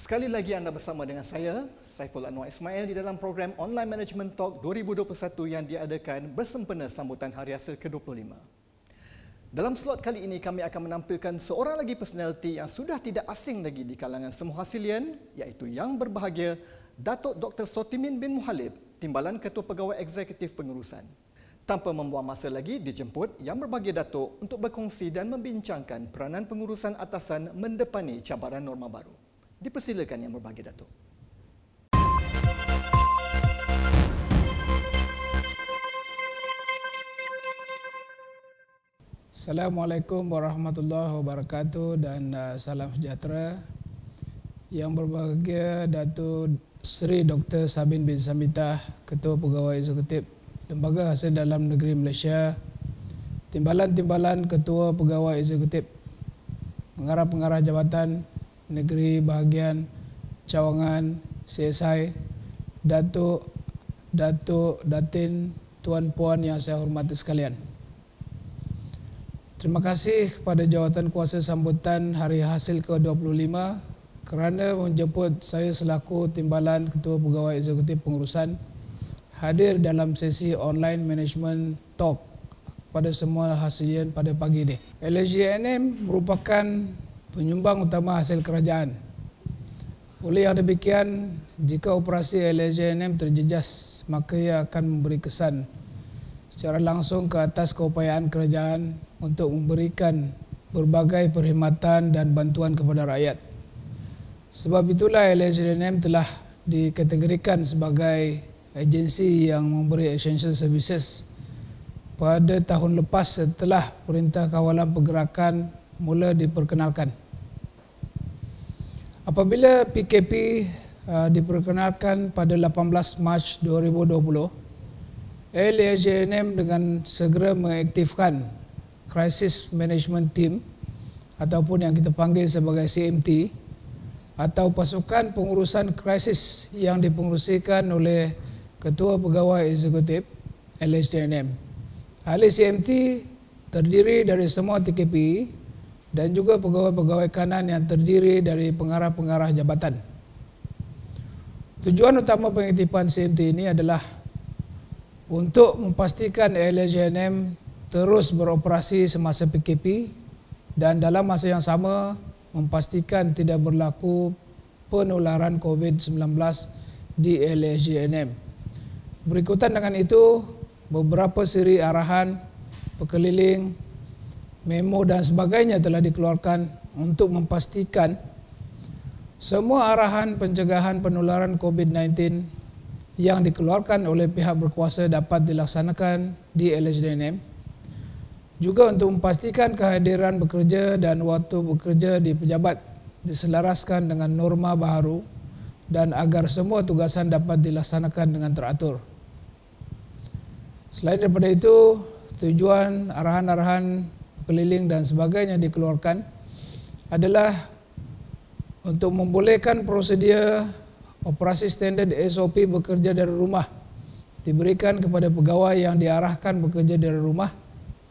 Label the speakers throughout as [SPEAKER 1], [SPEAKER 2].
[SPEAKER 1] Sekali lagi anda bersama dengan saya, Saiful Anwar Ismail di dalam program Online Management Talk 2021 yang diadakan bersempena sambutan Hari Hasil ke-25. Dalam slot kali ini kami akan menampilkan seorang lagi personaliti yang sudah tidak asing lagi di kalangan semua hasilian, iaitu yang berbahagia Datuk Dr. Sotimin bin Muhalib, Timbalan Ketua Pegawai Eksekutif Pengurusan. Tanpa membuang masa lagi, dijemput Yang Berbahagia Datuk untuk berkongsi dan membincangkan peranan pengurusan atasan mendepani cabaran norma baru. Dipersilakan Yang Berbahagia Datuk.
[SPEAKER 2] Assalamualaikum warahmatullahi wabarakatuh dan salam sejahtera. Yang berbahagia Datuk Seri Dr. Sabin bin Samitah, Ketua Pegawai Eksekutif Lembaga Hasil Dalam Negeri Malaysia, Timbalan-timbalan Ketua Pegawai Eksekutif, Pengarah-pengarah Jabatan Negeri Bahagian Cawangan, CSI, Datuk, Datin, Tuan-puan yang saya hormati sekalian. Terima kasih kepada Jawatan Kuasa Sambutan Hari Hasil ke-25 kerana menjemput saya selaku Timbalan Ketua Pegawai Eksekutif Pengurusan hadir dalam sesi Online Management Talk pada semua hasilian pada pagi ini. LHJNM merupakan penyumbang utama hasil kerajaan. Oleh yang demikian, jika operasi LHJNM terjejas, maka ia akan memberi kesan secara langsung ke atas keupayaan kerajaan untuk memberikan berbagai perkhidmatan dan bantuan kepada rakyat. Sebab itulah LHJNM telah dikategorikan sebagai agensi yang memberi essential services pada tahun lepas setelah Perintah Kawalan Pergerakan mula diperkenalkan. Apabila PKP diperkenalkan pada 18 Mac 2020, LHJNM dengan segera mengaktifkan Crisis Management Team ataupun yang kita panggil sebagai CMT atau pasukan pengurusan krisis yang dipengerusikan oleh Ketua Pegawai Eksekutif LHJNM. Ahli CMT terdiri dari semua TKP dan juga pegawai-pegawai kanan yang terdiri dari pengarah-pengarah jabatan. Tujuan utama pengaktifan CMT ini adalah untuk memastikan LHJNM terus beroperasi semasa PKP dan dalam masa yang sama memastikan tidak berlaku penularan COVID-19 di LHJNM. Berikutan dengan itu, beberapa siri arahan, pekeliling, memo dan sebagainya telah dikeluarkan untuk memastikan semua arahan pencegahan penularan COVID-19 yang dikeluarkan oleh pihak berkuasa dapat dilaksanakan di LHJNM. Juga untuk memastikan kehadiran bekerja dan waktu bekerja di pejabat diselaraskan dengan norma baharu dan agar semua tugasan dapat dilaksanakan dengan teratur. Selain daripada itu, tujuan arahan-arahan keliling dan sebagainya dikeluarkan adalah untuk membolehkan prosedur operasi standard SOP bekerja dari rumah diberikan kepada pegawai yang diarahkan bekerja dari rumah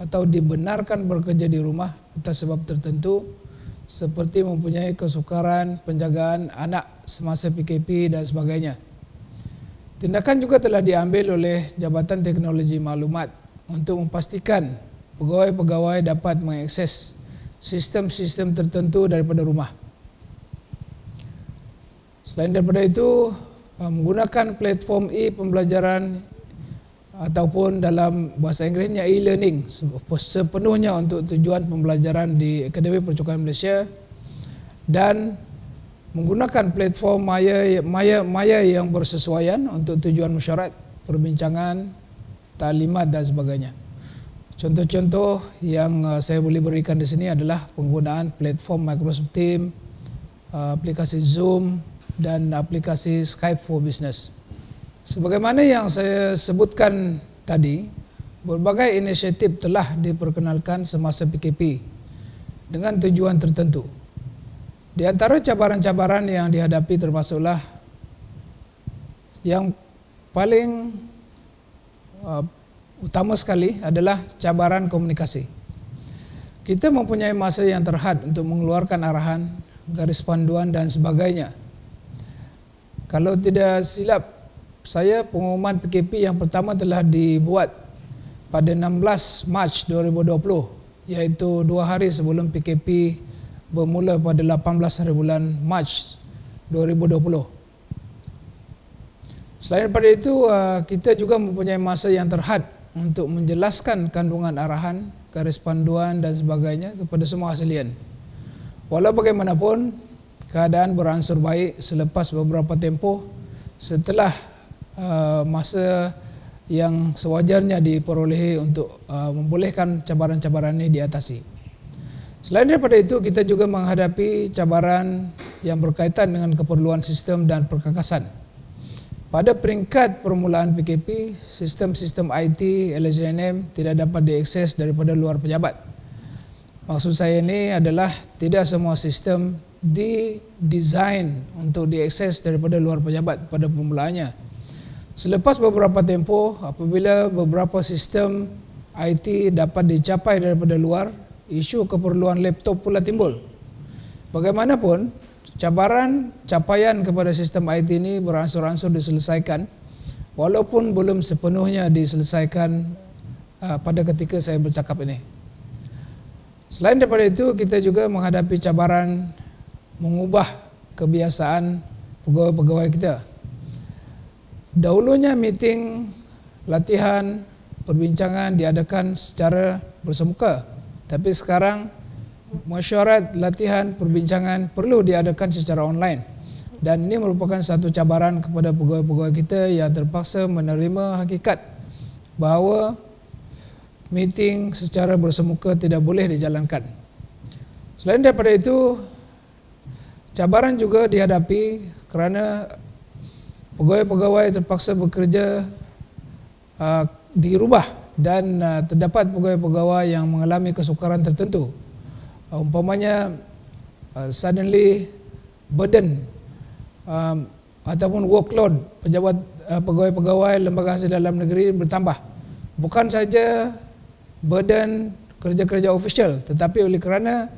[SPEAKER 2] atau dibenarkan bekerja di rumah atas sebab tertentu seperti mempunyai kesukaran penjagaan anak semasa PKP dan sebagainya. Tindakan juga telah diambil oleh Jabatan Teknologi Maklumat untuk memastikan pegawai-pegawai dapat mengakses sistem-sistem tertentu daripada rumah. Selain daripada itu, menggunakan platform e-pembelajaran ataupun dalam bahasa Inggerisnya e-learning sepenuhnya untuk tujuan pembelajaran di Akademi Percukaian Malaysia dan menggunakan platform maya yang bersesuaian untuk tujuan mesyuarat, perbincangan, taklimat dan sebagainya. Contoh-contoh yang saya boleh berikan di sini adalah penggunaan platform Microsoft Teams, aplikasi Zoom dan aplikasi Skype for Business. Sebagaimana yang saya sebutkan tadi, berbagai inisiatif telah diperkenalkan semasa PKP dengan tujuan tertentu. Di antara cabaran-cabaran yang dihadapi termasuklah yang paling utama sekali adalah cabaran komunikasi. Kita mempunyai masa yang terhad untuk mengeluarkan arahan, garis panduan dan sebagainya Kalau tidak silap saya, pengumuman PKP yang pertama telah dibuat pada 16 Mac 2020, iaitu 2 hari sebelum PKP bermula pada 18 hari bulan Mac 2020. Selain daripada itu, kita juga mempunyai masa yang terhad untuk menjelaskan kandungan arahan, garis panduan dan sebagainya kepada semua hasilian. Walau bagaimanapun, keadaan beransur baik selepas beberapa tempoh setelah masa yang sewajarnya diperolehi untuk membolehkan cabaran-cabaran ini diatasi. Selain daripada itu, kita juga menghadapi cabaran yang berkaitan dengan keperluan sistem dan perkakasan. Pada peringkat permulaan PKP, sistem-sistem IT LHDNM tidak dapat diakses daripada luar pejabat. Maksud saya ini adalah tidak semua sistem didesain untuk diakses daripada luar pejabat pada permulaannya. Selepas beberapa tempoh, apabila beberapa sistem IT dapat dicapai daripada luar, isu keperluan laptop pula timbul. Bagaimanapun, capaian kepada sistem IT ini beransur-ansur diselesaikan, walaupun belum sepenuhnya diselesaikan pada ketika saya bercakap ini. Selain daripada itu, kita juga menghadapi cabaran mengubah kebiasaan pegawai-pegawai kita. Dahulunya meeting, latihan, perbincangan diadakan secara bersemuka, tapi sekarang mesyuarat, latihan, perbincangan perlu diadakan secara online, dan ini merupakan satu cabaran kepada pegawai-pegawai kita yang terpaksa menerima hakikat bahawa meeting secara bersemuka tidak boleh dijalankan. Selain daripada itu, cabaran juga dihadapi kerana pegawai-pegawai terpaksa bekerja dirubah, dan terdapat pegawai-pegawai yang mengalami kesukaran tertentu. Umpamanya suddenly burden ataupun workload pejabat pegawai-pegawai lembaga hasil dalam negeri bertambah. Bukan saja burden kerja-kerja official, tetapi oleh kerana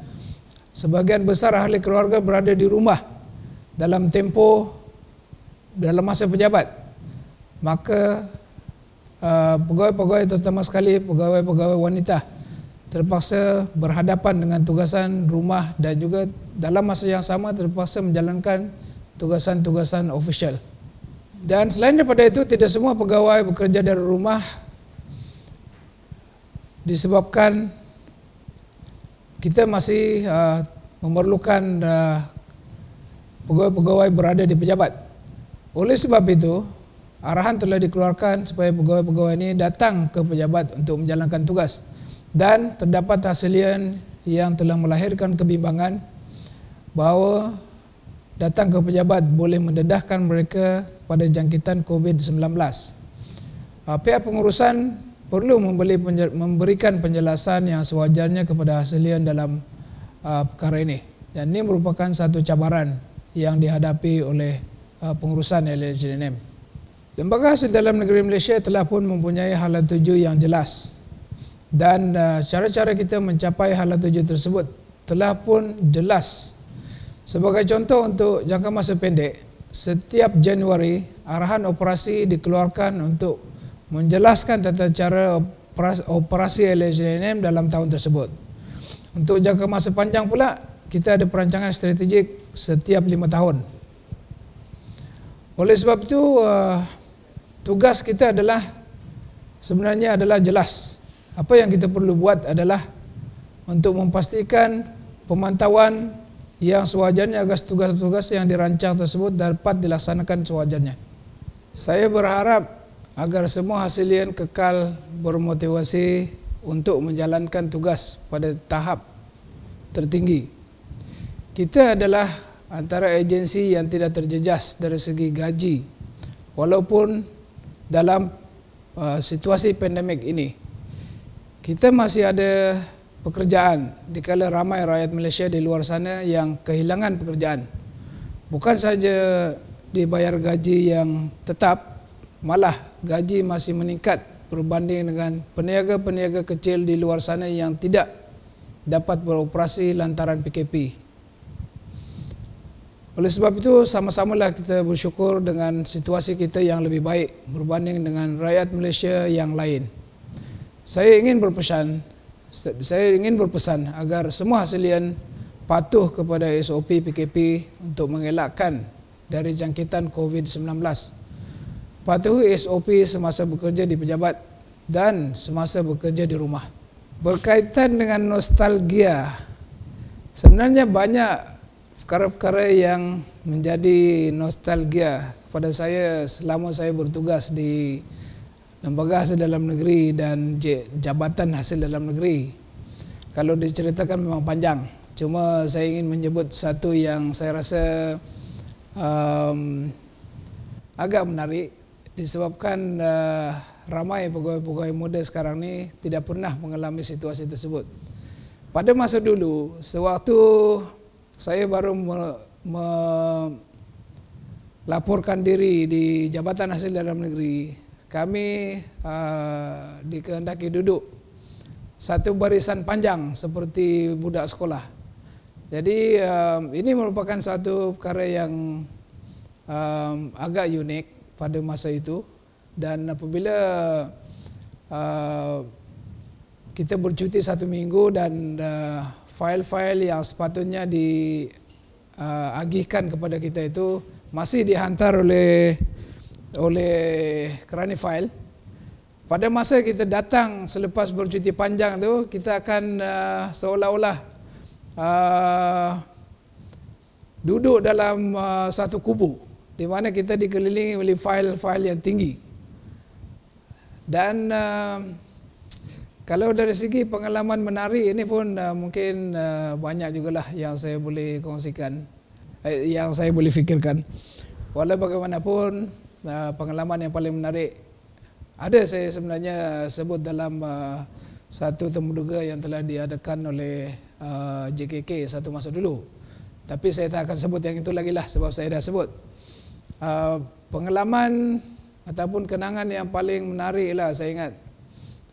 [SPEAKER 2] sebahagian besar ahli keluarga berada di rumah dalam masa pejabat, maka pegawai-pegawai, terutama sekali pegawai-pegawai wanita, terpaksa berhadapan dengan tugasan rumah dan juga dalam masa yang sama terpaksa menjalankan tugasan-tugasan official. Dan selain daripada itu, tidak semua pegawai bekerja dari rumah disebabkan kita masih memerlukan pegawai-pegawai berada di pejabat. Oleh sebab itu, arahan telah dikeluarkan supaya pegawai-pegawai ini datang ke pejabat untuk menjalankan tugas. Dan terdapat hasilian yang telah melahirkan kebimbangan bahawa datang ke pejabat boleh mendedahkan mereka pada jangkitan COVID-19. Pihak pengurusan perlu memberikan penjelasan yang sewajarnya kepada hasilian dalam perkara ini. Dan ini merupakan satu cabaran yang dihadapi oleh pengurusan LHDNM. Lembaga Hasil Dalam Negeri Malaysia telah pun mempunyai hala tuju yang jelas. Dan cara-cara kita mencapai hala tuju tersebut telah pun jelas. Sebagai contoh, untuk jangka masa pendek, setiap Januari arahan operasi dikeluarkan untuk menjelaskan tata cara operasi LHDNM dalam tahun tersebut. Untuk jangka masa panjang pula, kita ada perancangan strategik setiap 5 tahun. Oleh sebab itu, tugas kita sebenarnya adalah jelas. Apa yang kita perlu buat adalah untuk memastikan pemantauan yang sewajarnya agar tugas-tugas yang dirancang tersebut dapat dilaksanakan sewajarnya. Saya berharap agar semua hasilian kekal bermotivasi untuk menjalankan tugas pada tahap tertinggi. Kita adalah antara agensi yang tidak terjejas dari segi gaji, walaupun dalam situasi pandemik ini. Kita masih ada pekerjaan dikala ramai rakyat Malaysia di luar sana yang kehilangan pekerjaan. Bukan saja dibayar gaji yang tetap, malah gaji masih meningkat berbanding dengan peniaga-peniaga kecil di luar sana yang tidak dapat beroperasi lantaran PKP. Oleh sebab itu, sama-samalah kita bersyukur dengan situasi kita yang lebih baik berbanding dengan rakyat Malaysia yang lain. Saya ingin berpesan agar semua hasilian patuh kepada SOP PKP untuk mengelakkan dari jangkitan COVID-19. Patuhi SOP semasa bekerja di pejabat dan semasa bekerja di rumah. Berkaitan dengan nostalgia, sebenarnya banyak perkara-perkara yang menjadi nostalgia kepada saya selama saya bertugas di lembaga hasil dalam negeri dan jabatan hasil dalam negeri. Kalau diceritakan memang panjang, cuma saya ingin menyebut satu yang saya rasa agak menarik disebabkan ramai pegawai-pegawai muda sekarang ni tidak pernah mengalami situasi tersebut. Pada masa dulu, sewaktu saya baru melaporkan diri di Jabatan Hasil Dalam Negeri, kami dikehendaki duduk satu barisan panjang seperti budak sekolah. Jadi ini merupakan suatu perkara yang agak unik pada masa itu, dan apabila kita bercuti 1 minggu dan fail-fail yang sepatutnya diagihkan kepada kita itu masih dihantar oleh kerani fail. Pada masa kita datang selepas bercuti panjang tu, kita akan seolah-olah duduk dalam satu kubu di mana kita dikelilingi oleh fail-fail yang tinggi. Dan kalau dari segi pengalaman menarik ini pun mungkin banyak jugalah yang saya boleh kongsikan, yang saya boleh fikirkan. Walau bagaimanapun, pengalaman yang paling menarik ada saya sebenarnya sebut dalam satu temuduga yang telah diadakan oleh JKK satu masa dulu. Tapi saya tak akan sebut yang itu lagi lah sebab saya dah sebut. Pengalaman ataupun kenangan yang paling menarik lah saya ingat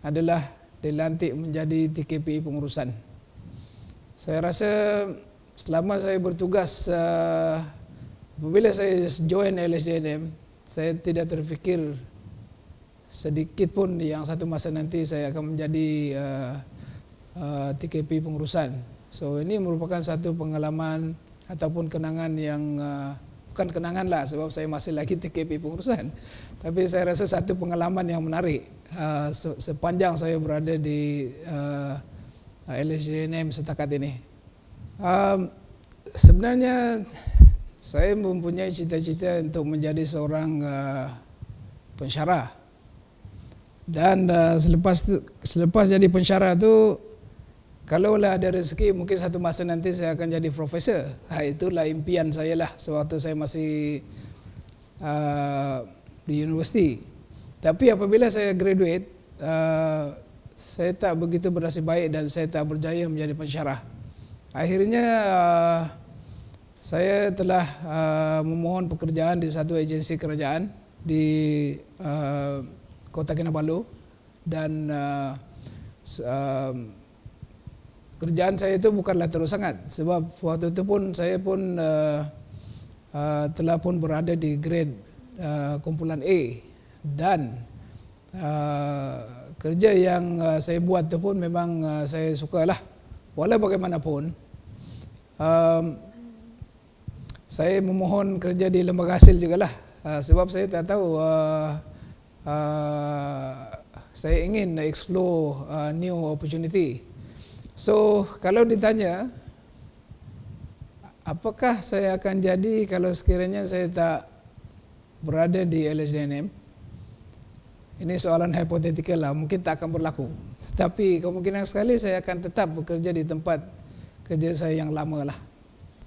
[SPEAKER 2] adalah dilantik menjadi TKP pengurusan. Saya rasa selama saya bertugas, apabila saya join LHDNM, saya tidak terfikir sedikit pun yang satu masa nanti saya akan menjadi TKP pengurusan. So ini merupakan satu pengalaman ataupun kenangan yang bukan kenangan lah sebab saya masih lagi TKP pengurusan, tapi saya rasa satu pengalaman yang menarik sepanjang saya berada di LHDNM setakat ini. Sebenarnya saya mempunyai cita-cita untuk menjadi seorang pensyarah, dan selepas jadi pensyarah tu, kalaulah ada rezeki mungkin satu masa nanti saya akan jadi profesor. Itulah impian saya lah sewaktu saya masih di universiti. Tapi apabila saya graduate, saya tak begitu bernasib baik dan saya tak berjaya menjadi pensyarah. Akhirnya saya telah memohon pekerjaan di satu agensi kerajaan di Kota Kinabalu, dan kerjaan saya itu bukanlah terus sangat sebab waktu itu pun saya pun telah pun berada di grade kumpulan A, dan kerja yang saya buat itu pun memang saya sukalah. Walau bagaimanapun, saya memohon kerja di lembaga hasil jugalah, sebab saya tak tahu, saya ingin explore new opportunity. So kalau ditanya apakah saya akan jadi kalau sekiranya saya tak berada di LHDNM, ini soalan hipotetikal lah, mungkin tak akan berlaku. Tapi kemungkinan sekali saya akan tetap bekerja di tempat kerja saya yang lama lah.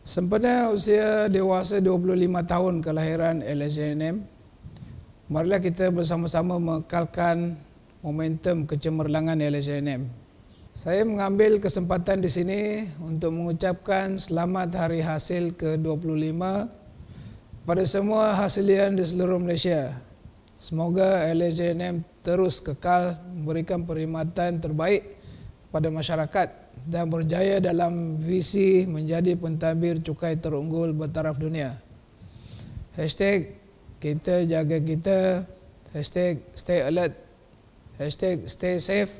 [SPEAKER 2] Sempena usia dewasa 25 tahun kelahiran LHDNM, marilah kita bersama-sama mengekalkan momentum kecemerlangan LHDNM. Saya mengambil kesempatan di sini untuk mengucapkan selamat Hari Hasil ke-25 pada semua hasilian di seluruh Malaysia. Semoga LHDNM terus kekal memberikan perkhidmatan terbaik pada masyarakat dan berjaya dalam visi menjadi pentadbir cukai terunggul bertaraf dunia. Hashtag kita jaga kita, hashtag stay alert, hashtag stay safe,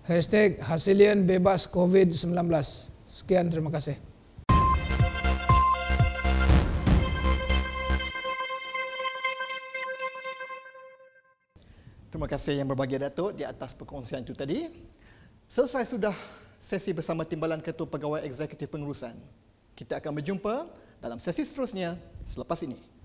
[SPEAKER 2] hashtag Hasilian bebas COVID-19. Sekian, terima kasih.
[SPEAKER 1] Terima kasih yang berbahagia Datuk di atas perkongsian itu tadi. Selesai sudah sesi bersama Timbalan Ketua Pegawai Eksekutif Pengurusan. Kita akan berjumpa dalam sesi seterusnya selepas ini.